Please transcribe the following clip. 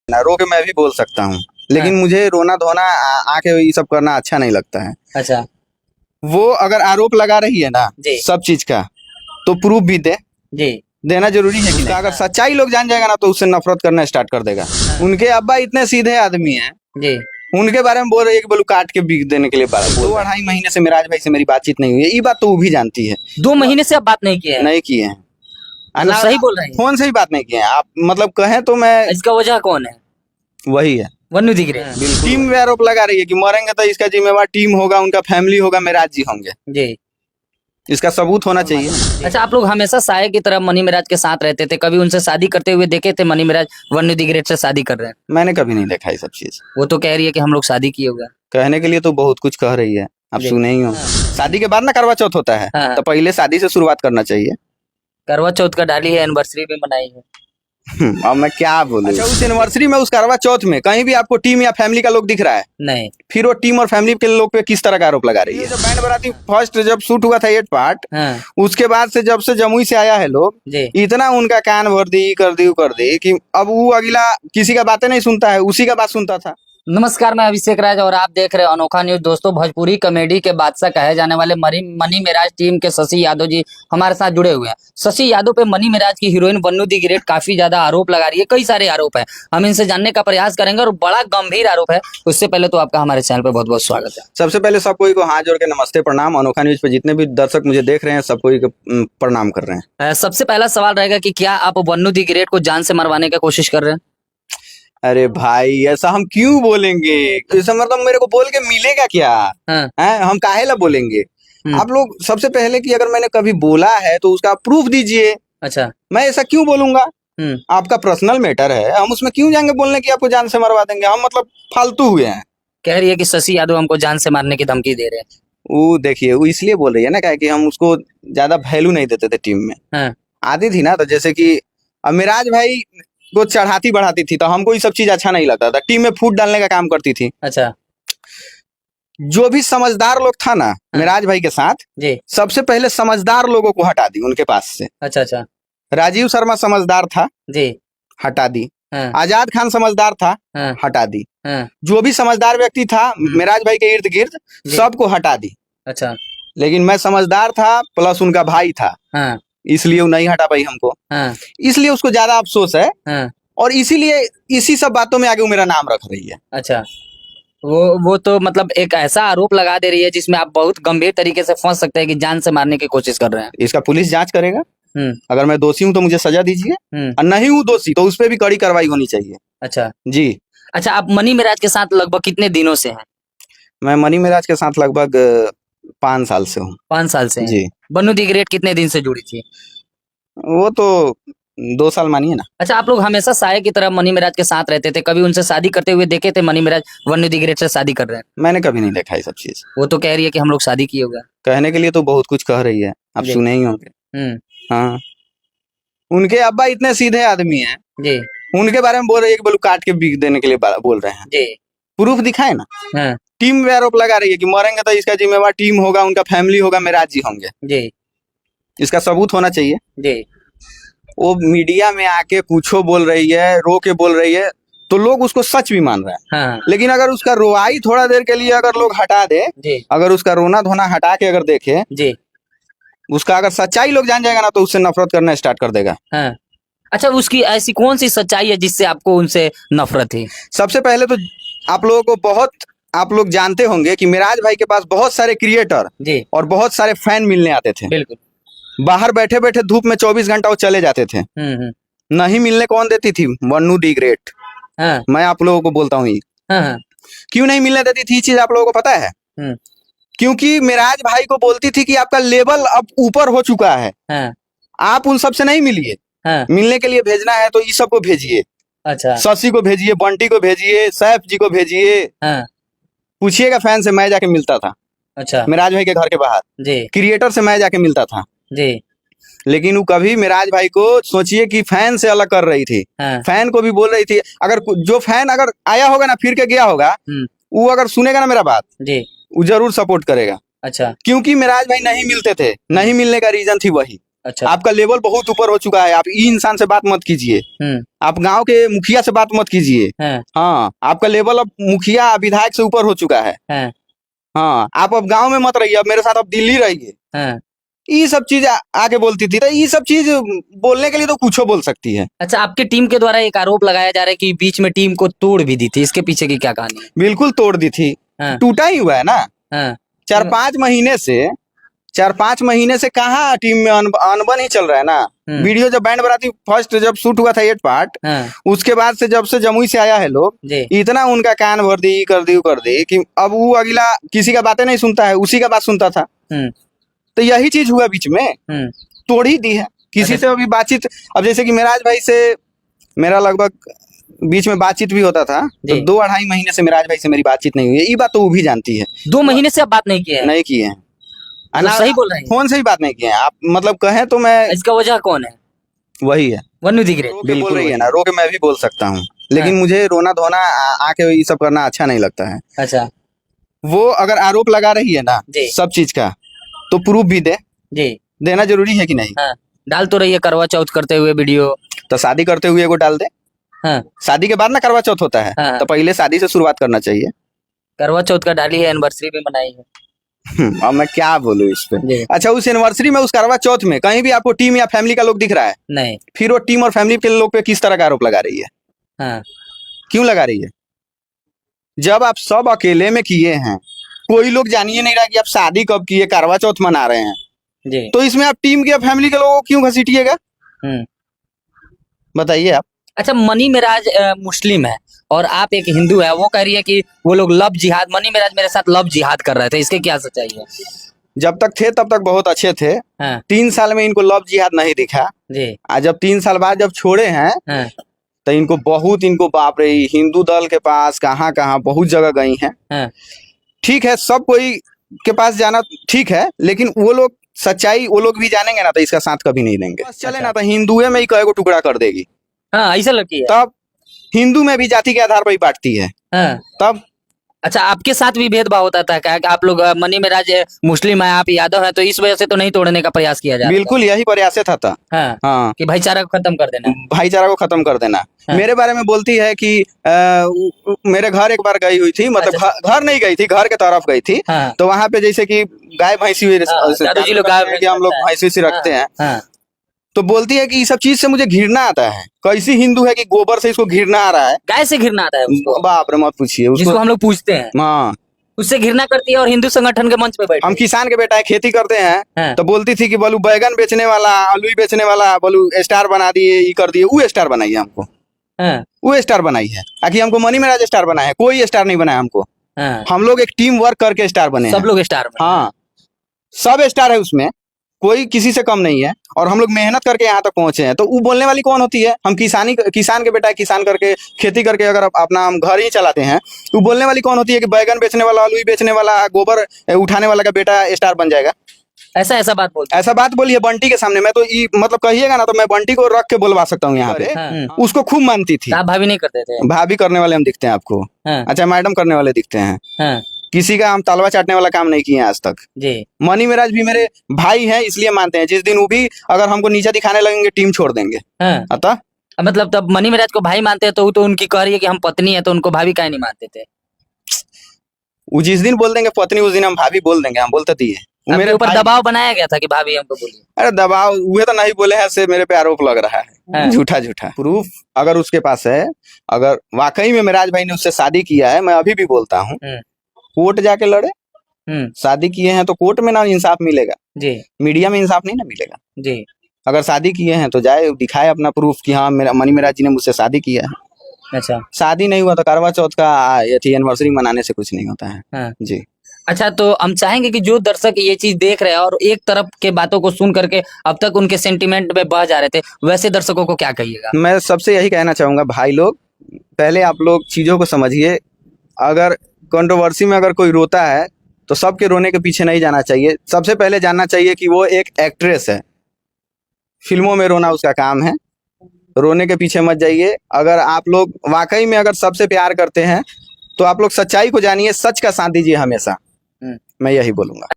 ना रो के मैं भी बोल सकता हूँ, लेकिन मुझे रोना धोना आके ये सब करना अच्छा नहीं लगता है। अच्छा वो अगर आरोप लगा रही है ना जी। सब चीज का, तो प्रूफ भी दे, जी देना जरूरी है कि नहीं? अगर सच्चाई लोग जान जाएगा ना तो उससे नफरत करना स्टार्ट कर देगा। उनके अब्बा इतने सीधे आदमी हैं, जी। उनके बारे में बोल रही है कि बोलू काट के बिक देने के लिए 2-2.5 महीने से मिराज भाई से मेरी बातचीत नहीं हुई है। ये बात तो वो भी जानती है। 2 महीने से आप बात नहीं किए हैं? नहीं किए हैं, मतलब सही बोल रहे हैं? फोन से ही बात नहीं किए हैं आप, मतलब कहें तो मैं इसका वजह कौन है? वही है वन्नू दिगरे। टीम पे आरोप लगा रही है कि मरेंगे तो इसका जिम्मेवार टीम होगा, उनका फैमिली होगा, मिराज जी होंगे। जी। इसका सबूत होना चाहिए। अच्छा, आप लोग हमेशा साये की तरह मनी मिराज के साथ रहते थे, कभी उनसे शादी करते हुए देखे थे? मनी मिराज वन्नू दिगरे से शादी कर रहे हैं? मैंने कभी नहीं देखा ये सब चीज। वो तो कह रही है कि हम लोग शादी किए हुए हैं। कहने के लिए तो बहुत कुछ कह रही है, आप जी। सुने ही हो। शादी के बाद ना करवा चौथ होता है, हाँ। तो पहले शादी से शुरुआत करना चाहिए। करवा चौथ का डाली है, एनिवर्सरी भी मनाई है। अब मैं क्या बोलूं। अच्छा, उस एनिवर्सरी में, उस करवा चौथ में कहीं भी आपको टीम या फैमिली का लोग दिख रहा है? नहीं। फिर वो टीम और फैमिली के लोग पे किस तरह का आरोप लगा रही है? जब बैंड बाराती फर्स्ट जब शूट हुआ था 8 पार्ट, हाँ। उसके बाद से जब से जमुई से आया है लोग, जी। इतना उनका कान भर दी कर दी कि अब वो अगला किसी का बातें नहीं सुनता है, उसी का बात सुनता था। नमस्कार, मैं अभिषेक राज और आप देख रहे हैं अनोखा न्यूज। दोस्तों, भोजपुरी कॉमेडी के बादशाह कहे जाने वाले मनी मिराज टीम के शशि यादव जी हमारे साथ जुड़े हुए हैं। शशि यादव पे मनी मिराज की हीरोइन वन्नू दी ग्रेट काफी ज्यादा आरोप लगा रही है, कई सारे आरोप है, हम इनसे जानने का प्रयास करेंगे और बड़ा गंभीर आरोप है। उससे पहले तो आपका हमारे चैनल पर बहुत बहुत स्वागत है। सबसे पहले सब कोई को हाथ जोड़ के नमस्ते प्रणाम। अनोखा न्यूज पे जितने भी दर्शक मुझे देख रहे हैं सब कोई को प्रणाम कर रहे हैं। सबसे पहला सवाल रहेगा कि क्या आप वन्नू दी ग्रेट को जान से मरवाने की कोशिश कर रहे हैं? अरे भाई, ऐसा हम क्यों बोलेंगे? ऐसा मतलब मेरे को बोल के मिलेगा क्या? हाँ। हैं, हम काहे ला बोलेंगे? आप लोग सबसे पहले कि अगर मैंने कभी बोला है तो उसका प्रूफ दीजिए। अच्छा। मैं ऐसा क्यों बोलूंगा? आपका पर्सनल मैटर है, हम उसमें क्यों जाएंगे बोलने की आपको जान से मरवा देंगे? हम मतलब फालतू हुए हैं। कह रही है कि शशि यादव हमको जान से मारने की धमकी दे रहे हैं। वो देखिए, वो इसलिए बोल रही है ना कि हम उसको ज्यादा वैल्यू नहीं देते थे टीम में। हाँ। आती थी ना, तो जैसे कि अब मिराज भाई को चढ़ाती बढ़ाती थी तो हमको ये सब चीज अच्छा नहीं लगता था। टीम में फूट डालने का काम करती थी। अच्छा। जो भी समझदार लोग था ना मिराज भाई के साथ, जी। सबसे पहले समझदार लोगों को हटा दी उनके पास से। अच्छा अच्छा। राजीव शर्मा समझदार था, जी। हटा दी। हाँ। आजाद खान समझदार था, हाँ। हटा दी। हाँ। जो भी समझदार व्यक्ति था मिराज भाई के इर्द गिर्द, सबको हटा दी। अच्छा। लेकिन मैं समझदार था प्लस उनका भाई था। हाँ। इसलिए वो नहीं हटा पाई हमको। हाँ। इसलिए उसको ज्यादा अफसोस है। हाँ। और इसीलिए इसी सब बातों में आगे वो मेरा नाम रख रही है। अच्छा, वो तो मतलब एक ऐसा आरोप लगा दे रही है जिसमें आप बहुत गंभीर तरीके से फंस सकते हैं कि जान से मारने की कोशिश कर रहे हैं। इसका पुलिस जांच करेगा। अगर मैं दोषी हूं तो मुझे सजा दीजिए, और नहीं हूं दोषी तो उस पर भी कड़ी कार्रवाई होनी चाहिए। अच्छा जी। अच्छा, आप मनी मिराज के साथ लगभग कितने दिनों से हैं? मैं मनी मिराज के साथ लगभग 5 साल से हूँ। 5 साल से जी। वन्नू दी ग्रेट कितने दिन से जुड़ी थी? वो तो 2 साल मानिए ना। अच्छा, आप लोग हमेशा साये की तरह मनी मिराज के साथ रहते थे, कभी उनसे शादी करते हुए देखे थे? मनी मिराज वन्नू दी ग्रेट से शादी कर रहे हैं? मैंने कभी नहीं देखा ये सब चीज। वो तो कह रही है कि हम लोग शादी किए हुए हैं। कहने के लिए तो बहुत कुछ कह रही है, आप सुने ही होंगे। हाँ, उनके अब्बा इतने सीधे आदमी हैं। जी। उनके बारे में बोल रही है कि बोलू काट के बिक देने के लिए बोल रहे हैं। जी। प्रूफ दिखाए ना। हाँ। टीम पे आरोप लगा रही है कि मरेंगे तो इसका जिम्मेवार टीम होगा, उनका फैमिली होगा, मिराज जी होंगे। जी। इसका सबूत होना चाहिए। जी। वो मीडिया में आके कुछो बोल रही है, रो के बोल रही है, तो लोग उसको सच भी मान रहे हैं। हाँ। लेकिन अगर उसका रोवाई थोड़ा देर के लिए अगर लोग हटा दे, अगर उसका रोना धोना हटा के अगर देखे, जी, उसका अगर सच्चाई लोग जान जाएगा ना तो उससे नफरत करना स्टार्ट कर देगा। हाँ। अच्छा, उसकी ऐसी कौन सी सच्चाई है जिससे आपको उनसे नफरत है? सबसे पहले तो आप लोग जानते होंगे कि मिराज भाई के पास बहुत सारे क्रिएटर जी और बहुत सारे फैन मिलने आते थे। बिल्कुल। बाहर बैठे बैठे धूप में 24 घंटा वो चले जाते थे। नहीं मिलने कौन देती थी? Vannu the great. हाँ। मैं आप लोगों को बोलता हूँ, हाँ। क्यों नहीं मिलने देती थी चीज आप लोगों को पता है? क्योंकि मिराज भाई को बोलती थी कि आपका लेवल अब ऊपर हो चुका है। हाँ। आप उन सबसे नहीं मिलिए। हाँ। मिलने के लिए भेजना है तो ये सब को भेजिए। अच्छा। शशि को भेजिए, बंटी को भेजिए, सैफ जी को भेजिए। हाँ। पूछिएगा फैन से, मैं जाके मिलता था। अच्छा। मिराज भाई के घर के बाहर जी। क्रिएटर से मैं जाके मिलता था जी। लेकिन वो कभी मिराज भाई को सोचिए कि फैन से अलग कर रही थी। हाँ। फैन को भी बोल रही थी, अगर जो फैन अगर आया होगा ना फिर के गया होगा, वो अगर सुनेगा ना मेरा बात जी, वो जरूर सपोर्ट करेगा। अच्छा। क्योंकि मिराज भाई नहीं मिलते थे, नहीं मिलने का रीजन थी वही। अच्छा। आपका लेवल बहुत ऊपर हो चुका है, आप ई इंसान से बात मत कीजिए, आप गांव के मुखिया से बात मत कीजिए। हाँ, आपका लेवल अब मुखिया विधायक से ऊपर हो चुका है। हाँ, आप अब गांव में मत रहिए, अब मेरे साथ अब दिल्ली रहिए। ये सब चीज आके बोलती थी, तो ये सब चीज बोलने के लिए तो कुछ बोल सकती है। अच्छा, आपके टीम के द्वारा एक आरोप लगाया जा रहा है कि बीच में टीम को तोड़ भी दी थी, इसके पीछे की क्या कहानी है? बिल्कुल तोड़ दी थी, टूटा ही हुआ है ना। 4-5 महीने से कहाँ टीम में अनबन ही चल रहा है ना। वीडियो जब बैंड बराती फर्स्ट जब शूट हुआ था 8 पार्ट, उसके बाद से जब से जमुई से आया है लोग, इतना उनका कान भर दी कर दी कि अब वो अगला किसी का बातें नहीं सुनता है, उसी का बात सुनता था। तो यही चीज हुआ बीच में, तोड़ ही दी है। किसी से अभी बातचीत, अब जैसे कि मेराज भाई से मेरा लगभग बीच में बातचीत भी होता था, तो 2-2.5 महीने से मेराज भाई से मेरी बातचीत नहीं हुई है। ये बात तो वो भी जानती है। 2 महीने से आप बात नहीं किए हैं? नहीं किए हैं, तो सही बोल रहे हैं, फोन से ही बात नहीं किए हैं। आप मतलब कहें तो मैं, इसका वजह कौन है? वही है वन्नू दी ग्रेट। बिल्कुल रही है ना, रो के मैं भी बोल सकता हूँ, लेकिन मुझे रोना धोना आके ये सब करना अच्छा नहीं लगता है। अच्छा, वो अगर आरोप लगा रही है ना सब चीज का, तो प्रूफ भी दे। देना जरूरी है कि नहीं? डाल तो रही है करवा चौथ करते हुए वीडियो, तो शादी करते हुए को डाल दे। शादी के बाद ना करवा चौथ होता है, तो पहले शादी से शुरुआत करना चाहिए। करवा चौथ का डाली है, एनिवर्सरी भी मनाई है। अब मैं क्या बोलूं इस पे। अच्छा, उस एनिवर्सरी में, उस करवा चौथ में कहीं भी आपको टीम या फैमिली का लोग दिख रहा है? नहीं। फिर वो टीम और फैमिली के लोग पे किस तरह का आरोप लगा रही है? क्यों लगा रही है? जब आप सब अकेले में किए हैं, कोई लोग जानिए नहीं रहा कि आप शादी कब किए, करवा चौथ मना रहे हैं, तो इसमें आप टीम के या फैमिली के लोगों को क्यों घसीटिएगा? बताइए आप। अच्छा, मनी मेराज मुस्लिम है और आप एक हिंदू है, वो कह रही है कि वो लोग लव जिहाद, मनी मेराज मेरे साथ लव जिहाद कर रहे थे, इसके क्या सच्चाई है? जब तक थे तब तक बहुत अच्छे थे। 3 साल में इनको लव जिहाद नहीं दिखा जी। आज जब 3 साल बाद जब छोड़े हैं, तो इनको बाप रे, हिंदू दल के पास कहाँ बहुत जगह गई हैं। ठीक है, सब कोई के पास जाना ठीक है, लेकिन वो लोग सच्चाई वो लोग भी जानेंगे ना, तो इसका साथ कभी नहीं लेंगे। बस चले ना, तो हिंदुए में ही कई को टुकड़ा कर देगी। ऐसा लगती है। तब हिंदू में भी जाति के आधार पर ही बांटती है। तब अच्छा, आपके साथ भी भेदभाव होता था क्या? आप लोग मनी मेराज मुस्लिम है, आप यादव है, तो इस वजह से तो नहीं तोड़ने का प्रयास किया जाए? बिल्कुल यही प्रयास था। हाँ, कि भाईचारा को खत्म कर देना। भाईचारा को खत्म कर देना। मेरे बारे में बोलती है कि मेरे घर एक बार गई हुई थी, मतलब घर नहीं गई थी, घर के तरफ गई थी। तो वहाँ पे जैसे कि गाय भैंसी हम लोग भैंसी रखते हैं, तो बोलती है कि ये सब चीज से मुझे घृणा आता है। कैसी हिंदू है कि गोबर से इसको घृणा आ रहा है? गाय से घृणा आता है उसको? बाप रे, मत पूछिए। जिसको हम लोग पूछते हैं, हाँ, उससे घृणा करती है और हिंदू संगठन के मंच पे बैठे। हम किसान के बेटा है, खेती करते हैं। तो बोलती थी कि बोलू बैगन बेचने वाला, आलू बेचने वाला, बोलू स्टार बना दिए, ये कर दिए। वो स्टार बनाई है हमको, वो स्टार बनाई है। आखिर हमको मनी मेराज स्टार बनाया है? कोई स्टार नहीं बनाया हमको। हम लोग एक टीम वर्क करके स्टार बने, सब लोग स्टार। हाँ, सब स्टार है उसमें, कोई किसी से कम नहीं है, और हम लोग मेहनत करके यहाँ तक पहुंचे हैं। तो वो बोलने वाली कौन होती है? हम किसान के बेटा है, किसान करके खेती करके अगर अपना हम घर ही चलाते हैं, तो बोलने वाली कौन होती है कि बैगन बेचने वाला, आलू बेचने वाला, गोबर उठाने वाला का बेटा स्टार बन जाएगा? ऐसा बात बोलिए बंटी के सामने। मैं तो मतलब कहिएगा ना, तो मैं बंटी को रख के बोलवा सकता हूँ यहाँ पे। उसको खूब मानती थी। आप भाभी नहीं करते थे? भाभी करने वाले हम दिखते हैं आपको? अच्छा, मैडम करने वाले दिखते हैं। किसी का हम तलवा चाटने वाला काम नहीं किए आज तक जी। मनी मेराज भी मेरे भाई हैं, इसलिए मानते हैं। जिस दिन वो भी अगर हमको नीचा दिखाने लगेंगे, टीम छोड़ देंगे। अतः मतलब तब मनी मेराज को भाई मानते हैं, तो वो तो उनकी कह रही है कि हम पत्नी है, तो उनको भाभी काहे नहीं मानते थे? वो जिस दिन बोल देंगे पत्नी, उस दिन हम भाभी बोल देंगे। हम बोलते थे, मेरे ऊपर दबाव बनाया गया था कि भाभी हमको बोलिए। अरे दबाव हुए तो नहीं बोले हैं, से मेरे पे आरोप लग रहा है झूठा प्रूफ अगर उसके पास है। अगर वाकई में मेराज भाई ने उससे शादी किया है, मैं अभी भी बोलता हूँ, कोर्ट जाके लड़े। शादी किए हैं तो कोर्ट में ना इंसाफ मिलेगा जी, मीडिया में इंसाफ नहीं ना मिलेगा जी। अगर शादी किए हैं तो जाए दिखाए अपना प्रूफ कि हाँ, मेरा मनी मेराज जी ने मुझसे शादी किया है। अच्छा, शादी नहीं हुआ तो करवा चौथ का एनिवर्सरी मनाने से कुछ नहीं होता है जी। अच्छा, तो हम चाहेंगे कि जो दर्शक ये चीज देख रहे हैं और एक तरफ के बातों को सुन करके अब तक उनके सेंटिमेंट में बह जा रहे थे, वैसे दर्शकों को क्या कहिएगा? मैं सबसे यही कहना चाहूंगा, भाई लोग, पहले आप लोग चीजों को समझिए। अगर कंट्रोवर्सी में अगर कोई रोता है, तो सबके रोने के पीछे नहीं जाना चाहिए। सबसे पहले जानना चाहिए कि वो एक एक्ट्रेस है, फिल्मों में रोना उसका काम है। रोने के पीछे मत जाइए। अगर आप लोग वाकई में अगर सबसे प्यार करते हैं, तो आप लोग सच्चाई को जानिए, सच का साथ दीजिए हमेशा। मैं यही बोलूंगा।